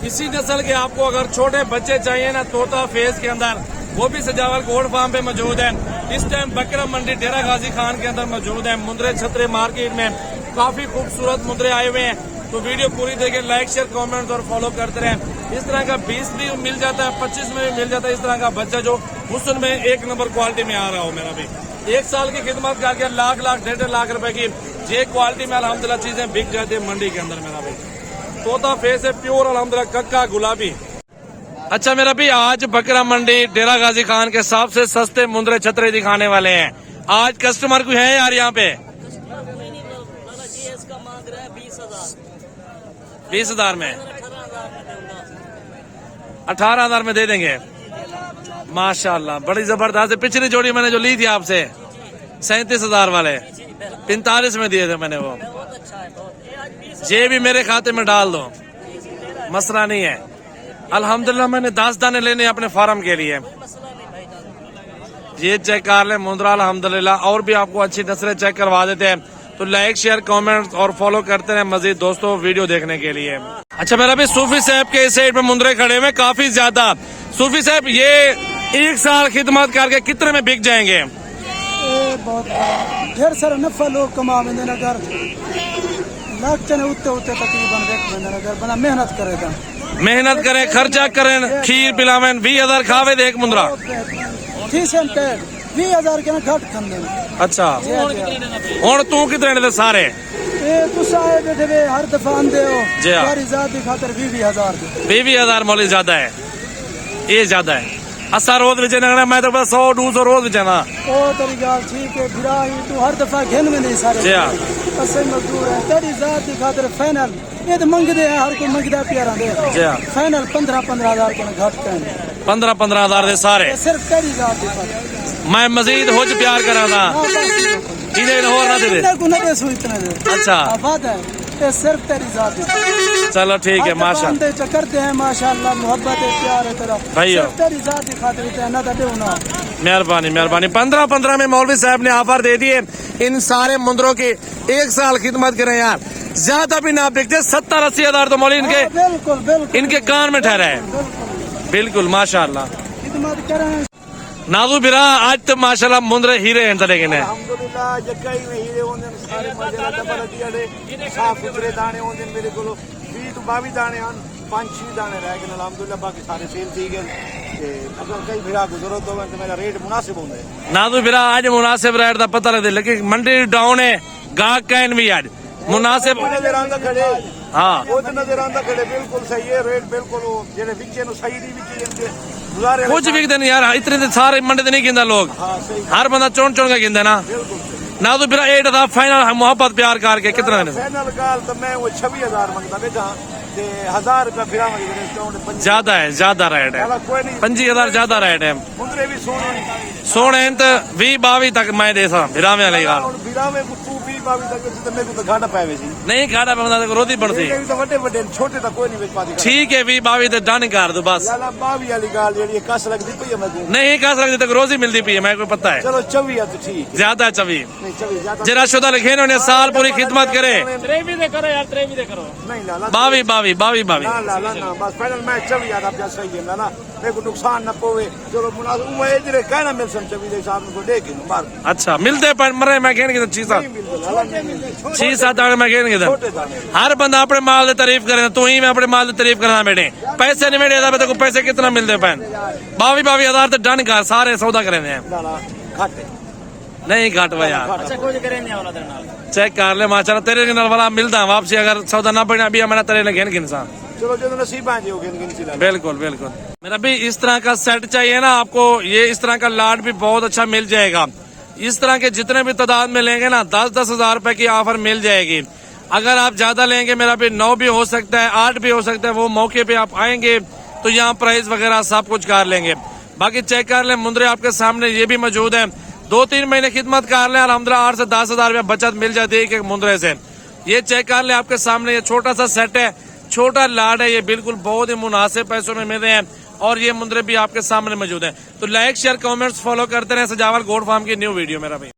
इसी नस्ल के आपको अगर छोटे बच्चे चाहिए ना तोता फेस के अंदर, वो भी सजावल गोल्ड फार्म पे मौजूद है। इस टाइम बकरा मंडी डेरा गाजी खान के अंदर मौजूद है। मुंद्रे छतरे मार्केट में काफी खूबसूरत मुंद्रे आए हुए हैं, तो वीडियो पूरी देखें, लाइक शेयर कमेंट और फॉलो करते रहें। इस तरह का 20 भी मिल जाता है, 25 में भी मिल जाता है। इस तरह का बच्चा जो हुस्न में एक नंबर क्वालिटी में आ रहा हो। मेरा भी 1 साल की खिदमत करके लाख 1.5 लाख रुपए की ये क्वालिटी में अल्हम्दुलिल्लाह चीजें बिक जाती है मंडी के अंदर। मेरा भाई तोता फेस है प्योर अल्हम्दुलिल्लाह, कक्का गुलाबी। अच्छा मेरा भी आज बकरा मंडी डेरा गाजी खान के सबसे सस्ते मुंद्रे छतरे दिखाने वाले हैं। आज कस्टमर कोई है यार यहाँ पे? 20,000 में, 18,000 में दे देंगे। माशाल्लाह बड़ी जबरदस्त है। पिछली जोड़ी मैंने जो ली थी आपसे 37,000 वाले 45 में दिए थे मैंने, वो ये भी मेरे खाते में डाल दो, मसला नहीं है। अल्हम्दुलिल्लाह मैंने 10 दाने लेने अपने फार्म के लिए। ये चेक कर ले मुंद्रा अल्हम्दुलिल्लाह, और भी आपको अच्छी नस्लें चेक करवा देते हैं। तो लाइक शेयर कमेंट और फॉलो करते रहे मजीद दोस्तों वीडियो देखने के लिए। अच्छा मेरा भी सूफी साहब के इस साइड में मुंद्रे खड़े हुए काफी ज्यादा। सूफी साहब ये 1 साल खिदमत करके कितने में बिक जाएंगे? बहुत ढेर सारा नफा लोग कमा नगर लाख चने उतने तकरीबन बना मेहनत करेगा, मेहनत करें, खर्चा करें, खीर पिलावें, 20,000 खावे दे एक मुंद्रा। 20,000 के ना घट खंदे। अच्छा और तू कितने दे सारे? बैठे हर दफा आंदे हो जी हाँ। की खातर 20,000 20,000 मौली ज्यादा है, ये ज्यादा है। असा रोज बेचे ना, मैं तो बस 100-200 रोज बेचे ना। ओ तेरी गाल ठीक है, फिर तू हर दफा घेन में नहीं सारे। जी हाँ। असली मजदूर है तेरी जात की खातर फाइनल ये तो मंगदे हैं, हर कोई मंगदा प्यारा दे। जी हाँ। फाइनल 15,000 के घट के 15,000 दे सारे। सिर्फ तेरी जात की खातर मैं मजीद हो प्यार करा था इन्हें और ना दे। अच्छा ये सिर्फ तेरी जात है। चलो ठीक है माशाल्लाह करते हैं माशाल्लाह, मोहब्बत है, प्यार है तेरा भाई, तेरी जात की खातिर ना दे ना। मेहरबानी मेहरबानी। 15-15 में मौलवी साहब ने ऑफर दे दिए। इन सारे मुंद्रों की 1 साल खिदमत करें यार, ज्यादा भी ना बिकते। 70-80 हजार तो मौलवी इनके बिल्कुल बिल्कुल इनके कान में ठहरा है। बिल्कुल माशाल्लाह। खिदमत करें नाजू बिरा आज तो माशाल्लाह मुंद्रे हीरे हैं तले के ने। अल्हम्दुलिल्लाह जक्काई में हीरे होंदे ने, सारे मजे दा डबल अड्डी साफ सुथरे दाने होंदे ने मेरे कोलो। 20 तो 22 दाने हैं, 5-6 दाने रह गए अल्हम्दुलिल्लाह, बाकी सारे सेल ठीक है। अगर कई भिरा को जरूरत हो तो मेरा रेट मुनासिब होंदा है। नाजू बिरा आज मुनासिब रेट दा पता लगदे, लेकिन मंडी डाउन है, गाहक कैन भी आज मुनासिब नजर आंदा खड़े। हाँ वो तो नजर आंदा खड़े बिल्कुल सही है रेट, बिल्कुल जेडे विचे नु सही नहीं विचे इनके कुछ बिकते नहीं यार, इतने तो सारे मंडी तो नहीं गिनता लोग। हाँ सही, हर बंदा चुन चुन के गिनता ना। ना तो फिर 8 था फाइनल मोहब्बत प्यार करके कितना देने? फाइनल गाल तो मैं वो 26,000 मंगता बेटा, 1000 रुपया फिरा ज्यादा है, ज्यादा रेट है। 25,000 ज्यादा रेट है। मुंद्रे भी सोने सोने तो 20-22 तक मैं दे सा फिरावे वाली गाल। फिरावे को तू 20-22 तक तो मेरे को तो घाटा पावे सी नहीं घाटा पाਉਂਦਾ तो रोती पड़ती। ये तो बड़े बड़े छोटे तो कोई नहीं बेच पाती। ठीक है 20-22 तो डन कर दो बस। लाला 22 वाली गाल जेडी कस लगदी पई है मैं नहीं कस लगती तक रोज ही मिलती पई है, मैं को पता है। चलो 24 है तो ठीक है, ज्यादा 24 नहीं 24 ज्यादा जरा शुदा लिखे इन्होंने साल पूरी खिदमत करे। 23 दे करो यार, 23 दे करो। नहीं लाला 22 ना लाला ना बस फाइनल मैं 24 याद आप सही है लाला, मेरे को नुकसान ना पोवे। चलो मुनासिब वो है जरे कहना मिल सम 24 के हिसाब को देख के मार। अच्छा मिलते पर मरे मैं कहने की 6-7 दाने मैं कहने की हर बंदा अपने माल की तारीफ करे, तू ही मैं अपने माल की तारीफ करना बेटे। पैसे नहीं मेरे बेटे को पैसे कितना मिलते पैन 22 हजार तो डन कर सारे सौदा करेंगे नहीं घट वा यार। अच्छा कुछ करे नहीं वाला तेरे नाल चेक कर ले माशाल्लाह तेरे नाल वाला मिलता वापसी अगर सौदा ना बना भी मैंने तेरे लगे इंसान। चलो जो नसीब आ जाओगे गिन बिल्कुल बिल्कुल। मेरा भी इस तरह का सेट चाहिए ना आपको, ये इस तरह का लाट भी बहुत अच्छा मिल जाएगा। इस तरह के जितने भी तादाद में लेंगे ना 10-10 हजार रुपए की ऑफर मिल जाएगी। अगर आप ज्यादा लेंगे मेरा भी 9 भी हो सकता है, 8 भी हो सकता है। वो मौके पे आप आएंगे तो यहाँ प्राइस वगैरह सब कुछ कर लेंगे। बाकी चेक कर ले मुंद्रे आपके सामने ये भी मौजूद है। 2-3 महीने खिदमत कर ले अल्हम्दुलिल्लाह 8 से 10 हजार रुपया बचत मिल जाती है एक मुंद्रे से। ये चेक कर ले आपके सामने, ये छोटा सा सेट है, छोटा लाड है, ये बिल्कुल बहुत ही मुनासिब पैसों में मिल रहे हैं और ये मुंद्रे भी आपके सामने मौजूद है। तो लाइक शेयर कमेंट्स फॉलो करते रहे। सजावल गोट फार्म की न्यू वीडियो मेरा भाई।